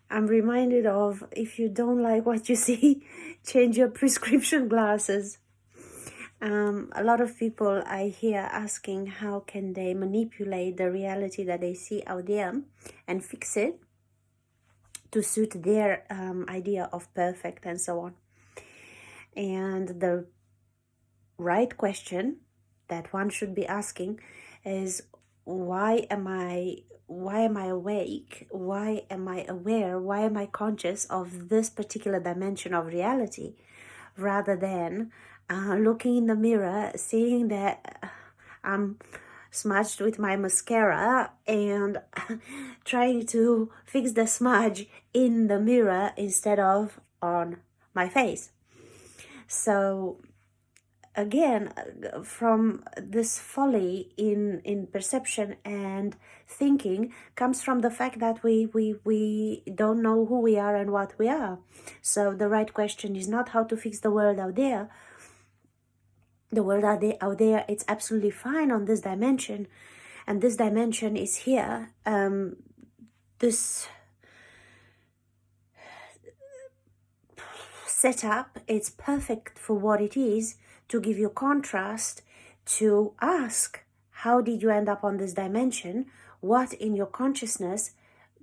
I'm reminded of, if you don't like what you see, change your prescription glasses. A lot of people I hear asking how can they manipulate the reality that they see out there and fix it to suit their idea of perfect and so on. And the right question that one should be asking is, why am I awake? Why am I aware? Why am I conscious of this particular dimension of reality, rather than looking in the mirror, seeing that I'm smudged with my mascara and trying to fix the smudge in the mirror instead of on my face. So again, from this folly in perception and thinking comes from the fact that we don't know who we are and what we are. So the right question is not how to fix the world out there. The world out there, it's absolutely fine on this dimension, and this dimension is here. This setup, it's perfect for what it is, to give you contrast, to ask, how did you end up on this dimension? What in your consciousness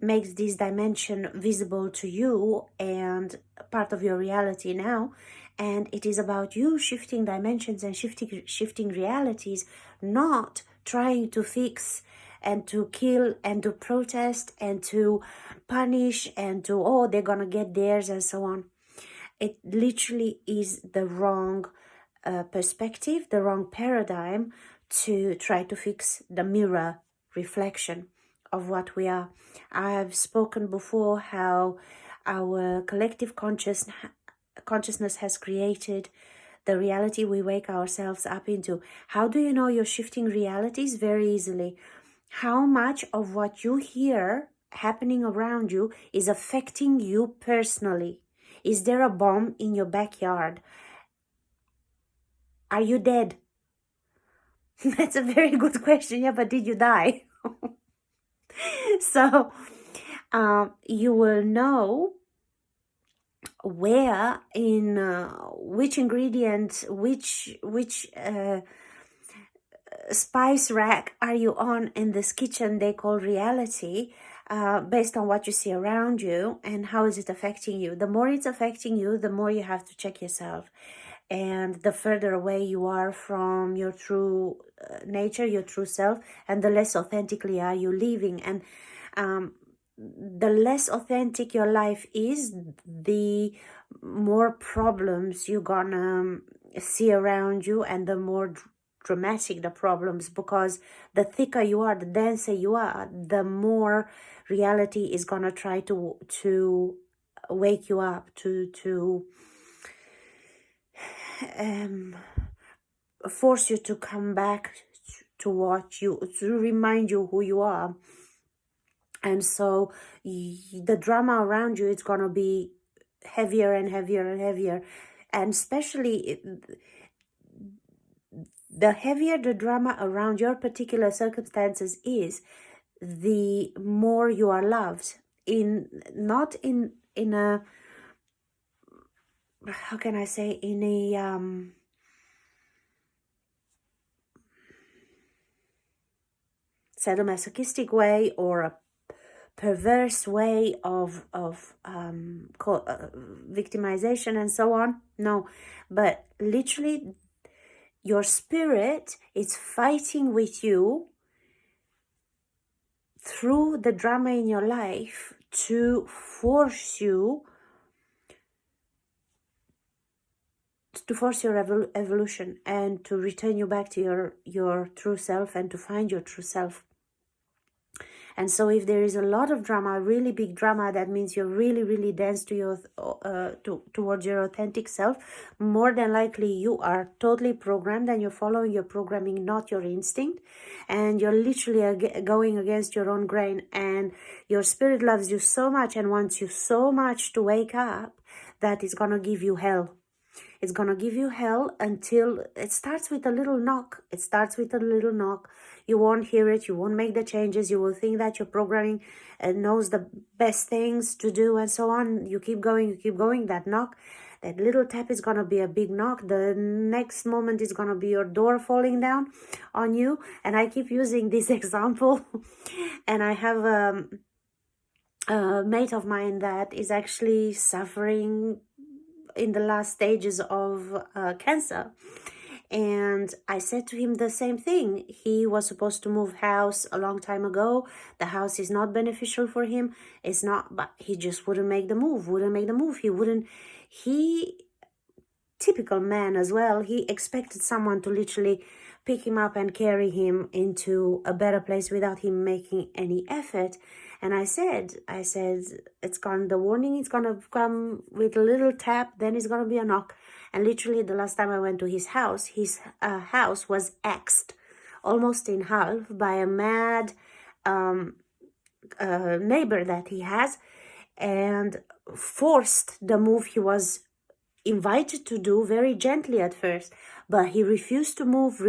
makes this dimension visible to you and part of your reality now? And it is about you shifting dimensions and shifting realities, not trying to fix and to kill and to protest and to punish and to, oh, they're gonna get theirs and so on. It literally is the wrong perspective, the wrong paradigm to try to fix the mirror reflection of what we are. I have spoken before how our collective consciousness has created the reality we wake ourselves up into. How do you know you're shifting realities? Very easily. How much of what you hear happening around you is affecting you personally? Is there a bomb in your backyard? Are you dead? That's a very good question. Yeah, but did you die? So you will know where, in which ingredient, which spice rack are you on in this kitchen they call reality, based on what you see around you and how is it affecting you. The more it's affecting you, the more you have to check yourself, and the further away you are from your true nature, your true self, and the less authentically are you living. And the less authentic your life is, the more problems you're gonna see around you, and the more dramatic the problems, because the thicker you are, the denser you are, the more reality is gonna try to wake you up, to force you to come back to what you, to remind you who you are. And so the drama around you is gonna be heavier and heavier and heavier, and especially the heavier the drama around your particular circumstances is, the more you are loved. Not in a, how can I say, in a sadomasochistic way or a perverse way of victimization and so on. No, but literally your spirit is fighting with you through the drama in your life to force you, to force your evolution and to return you back to your true self and to find your true self. And so if there is a lot of drama, really big drama, that means you're really, really dense to your towards your authentic self. More than likely, you are totally programmed and you're following your programming, not your instinct. And you're literally going against your own grain. And your spirit loves you so much and wants you so much to wake up that it's going to give you hell. It's going to give you hell until it starts with a little knock. It starts with a little knock. You won't hear it. You won't make the changes. You will think that your programming knows the best things to do and so on. You keep going, you keep going. That knock, that little tap is going to be a big knock. The next moment is going to be your door falling down on you. And I keep using this example. And I have a mate of mine that is actually suffering in the last stages of cancer. And I said to him the same thing. He was supposed to move house a long time ago. The house is not beneficial for him. It's not, but he just wouldn't make the move, he, typical man as well, he expected someone to literally pick him up and carry him into a better place without him making any effort. And I said, the warning is gonna come with a little tap, then it's gonna be a knock. And literally the last time I went to his house was axed almost in half by a mad neighbor that he has, and forced the move he was invited to do very gently at first, but he refused to move,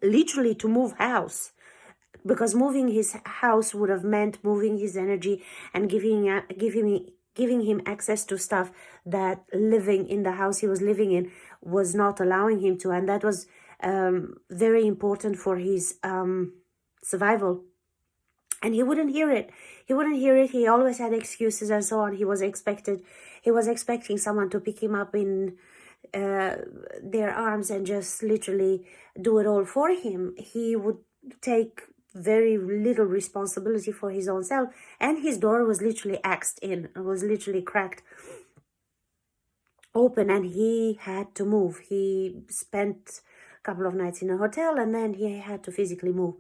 literally to move house, because moving his house would have meant moving his energy and giving him access to stuff that living in the house he was living in was not allowing him to. And that was very important for his survival. And he wouldn't hear it. He always had excuses and so on. He was expecting someone to pick him up in their arms and just literally do it all for him. He would take very little responsibility for his own self, and his door was literally axed in. It was literally cracked open, and he had to move. He spent a couple of nights in a hotel, and then he had to physically move.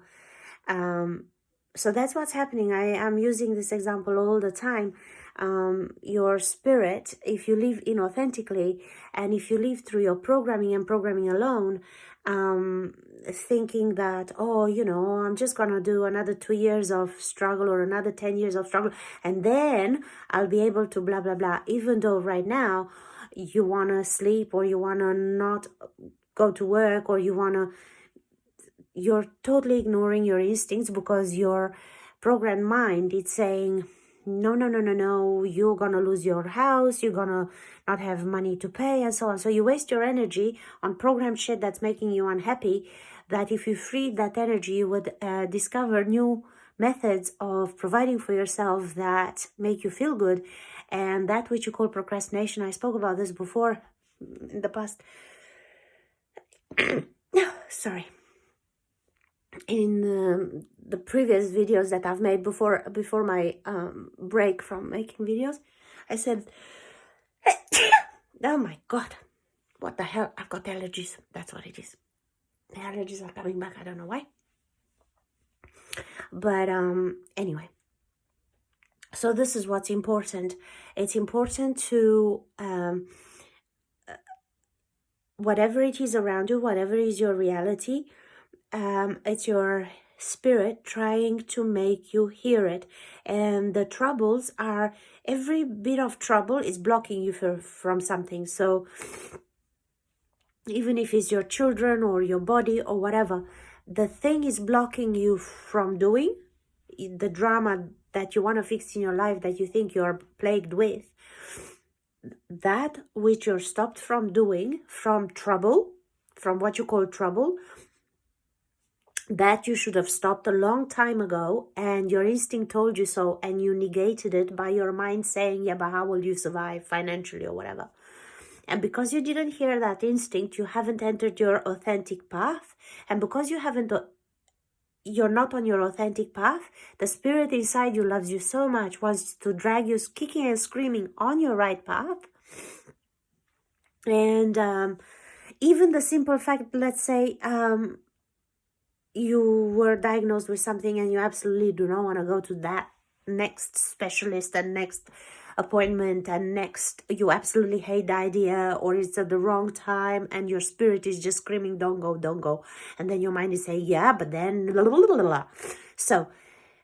So that's what's happening. I am using this example all the time. Your spirit, if you live inauthentically, and if you live through your programming and programming alone, thinking that, oh, I'm just gonna do another 2 years of struggle or another 10 years of struggle, and then I'll be able to blah blah blah, even though right now you wanna sleep, or you wanna not go to work, or you're totally ignoring your instincts, because your programmed mind, it's saying, no, you're gonna lose your house, you're gonna not have money to pay, and so on. So you waste your energy on programmed shit that's making you unhappy, that if you freed that energy, you would discover new methods of providing for yourself that make you feel good. And that which you call procrastination, I spoke about this before in the past. Sorry. In the previous videos that I've made before my break from making videos, I said, oh my god, what the hell, I've got allergies. That's what it is. The allergies are coming back. I don't know why, but anyway, so this is what's important. It's important to whatever it is around you, whatever is your reality, it's your spirit trying to make you hear it. And the troubles are, every bit of trouble is blocking you from something. So even if it's your children or your body or whatever, the thing is blocking you from doing the drama that you want to fix in your life, that you think you're plagued with, that which you're stopped from doing, from trouble, from what you call trouble, that you should have stopped a long time ago, and your instinct told you so, and you negated it by your mind saying, yeah, but how will you survive financially or whatever? And because you didn't hear that instinct, you haven't entered your authentic path. And because you're not on your authentic path, the spirit inside you loves you so much, wants to drag you kicking and screaming on your right path. And even the simple fact, let's say, you were diagnosed with something and you absolutely do not want to go to that next specialist and next appointment and next, you absolutely hate the idea, or it's at the wrong time, and your spirit is just screaming, don't go, and then your mind is saying, yeah, but then blah, blah, blah, blah. So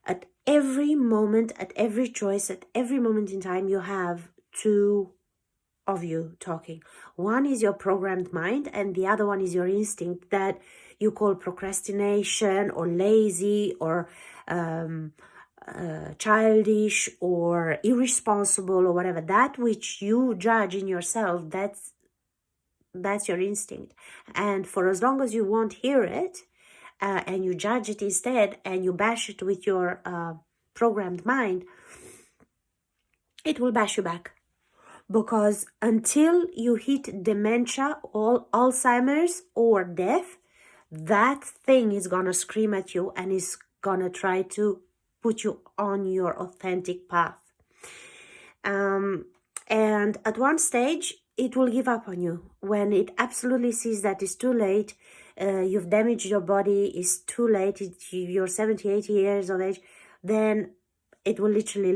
at every moment, at every choice, at every moment in time, you have two of you talking. One is your programmed mind, and the other one is your instinct that you call procrastination or lazy or childish or irresponsible or whatever, that which you judge in yourself, that's your instinct. And for as long as you won't hear it, and you judge it instead, and you bash it with your programmed mind, it will bash you back. Because until you hit dementia or Alzheimer's or death, that thing is gonna scream at you and is gonna try to put you on your authentic path. And at one stage, it will give up on you. When it absolutely sees that it's too late, you've damaged your body, it's too late, you're 70, 80 years of age, then it will literally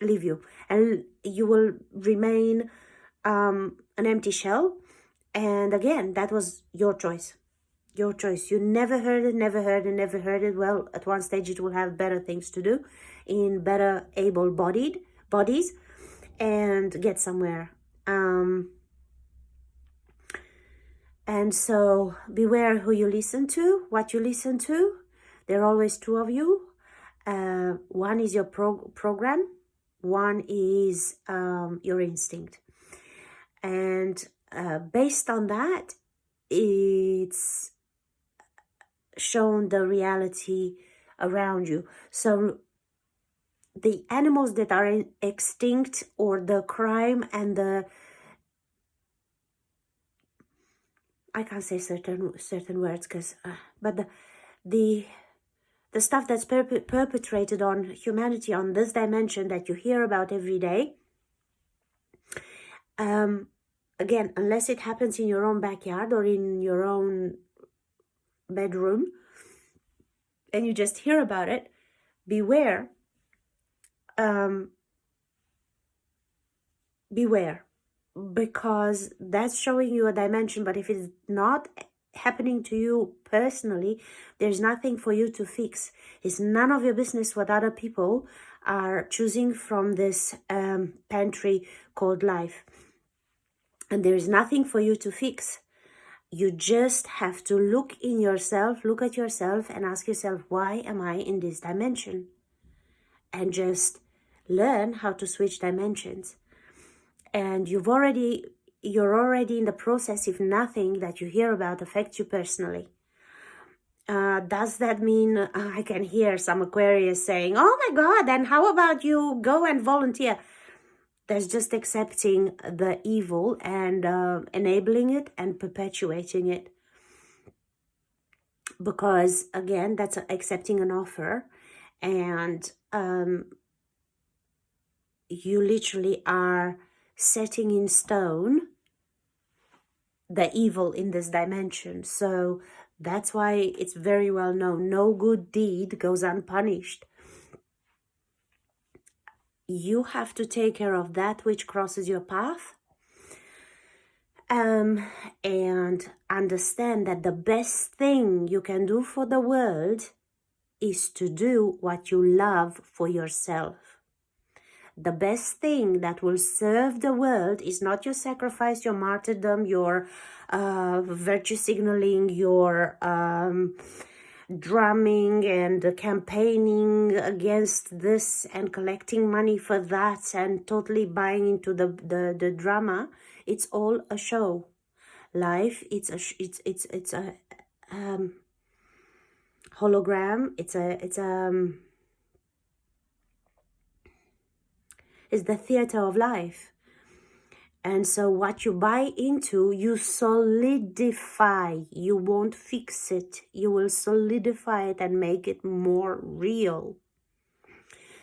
leave you. And you will remain an empty shell. And again, that was your choice. Your choice. You never heard it. Well, at one stage it will have better things to do in better able-bodied bodies and get somewhere. And so beware who you listen to, what you listen to. There are always two of you. One is your program. One is your instinct. And based on that, it's shown the reality around you. So the animals that are extinct, or the crime and the, I can't say certain words because but the stuff that's perpetrated on humanity on this dimension that you hear about every day, again, unless it happens in your own backyard or in your own bedroom and you just hear about it, beware. Beware, because that's showing you a dimension. But if it's not happening to you personally, there's nothing for you to fix. It's none of your business what other people are choosing from this pantry called life. And there is nothing for you to fix. You just have to look at yourself and ask yourself, why am I in this dimension? And just learn how to switch dimensions. And you're already in the process if nothing that you hear about affects you personally. Does that mean I can hear some Aquarius saying, oh my God, and how about you go and volunteer? That's just accepting the evil and enabling it and perpetuating it. Because again, that's accepting an offer, and you literally are setting in stone the evil in this dimension. So that's why it's very well known, no good deed goes unpunished. You have to take care of that which crosses your path, and understand that the best thing you can do for the world is to do what you love for yourself. The best thing that will serve the world is not your sacrifice, your martyrdom, your virtue signaling, your drumming and campaigning against this and collecting money for that and totally buying into the drama. It's all a show. Life, it's a hologram. It's the theater of life. And so what you buy into, you solidify. You won't fix it. You will solidify it and make it more real.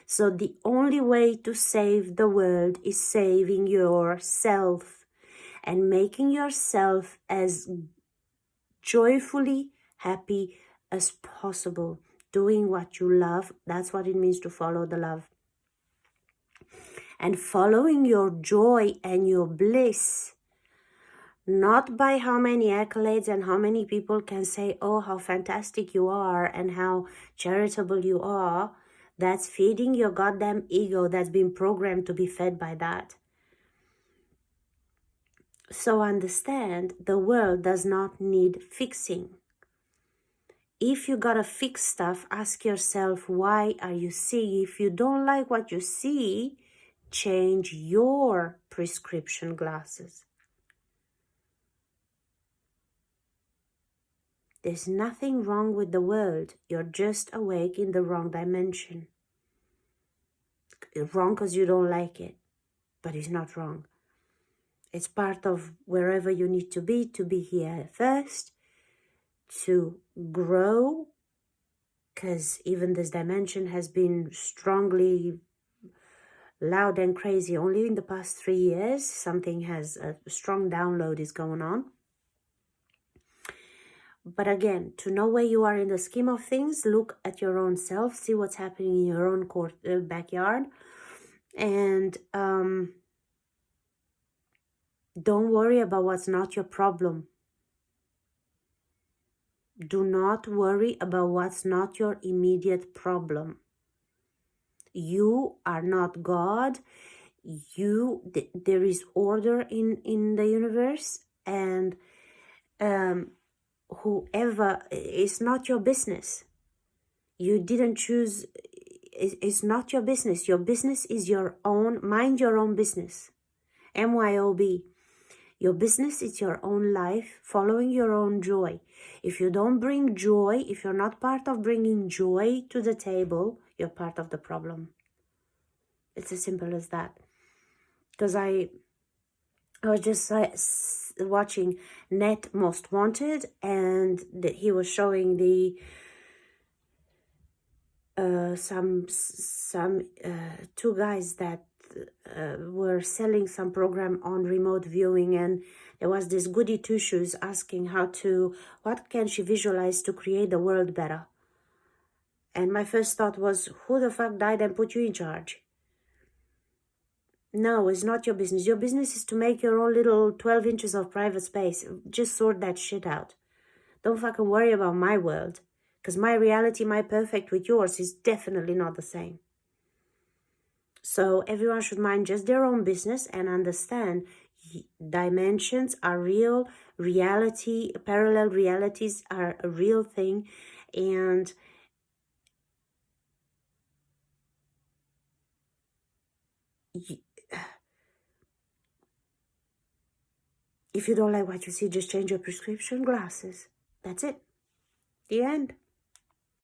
So the only way to save the world is saving yourself and making yourself as joyfully happy as possible. Doing what you love, that's what it means to follow the love. And following your joy and your bliss, not by how many accolades and how many people can say, oh, how fantastic you are and how charitable you are. That's feeding your goddamn ego that's been programmed to be fed by that. So understand, the world does not need fixing. If you gotta fix stuff, ask yourself, why are you seeing? If you don't like what you see, change your prescription glasses. There's nothing wrong with the world. You're just awake in the wrong dimension. Wrong because you don't like it, but it's not wrong. It's part of wherever you need to be here first, to grow, because even this dimension has been strongly loud and crazy only in the past 3 years. Something has, a strong download is going on. But again, to know where you are in the scheme of things, look at your own self, see what's happening in your own backyard, and don't worry about what's not your problem. Do not worry about what's not your immediate problem. You are not God. There is order in the universe, and whoever, it's not your business. You didn't choose. It's not your business. Your business is your own. Mind your own business. MYOB. Your business is your own life, following your own joy. If you don't bring joy, if you're not part of bringing joy to the table, you're part of the problem. It's as simple as that. Because I was just watching Net Most Wanted, and he was showing the two guys that were selling some program on remote viewing, and there was this goody two shoes asking what can she visualize to create the world better. And my first thought was, who the fuck died and put you in charge? No, it's not your business. Your business is to make your own little 12 inches of private space. Just sort that shit out. Don't fucking worry about my world. Because my reality, my perfect with yours is definitely not the same. So everyone should mind just their own business and understand dimensions are real, reality, parallel realities are a real thing. And if you don't like what you see, just change your prescription glasses. That's it. The end.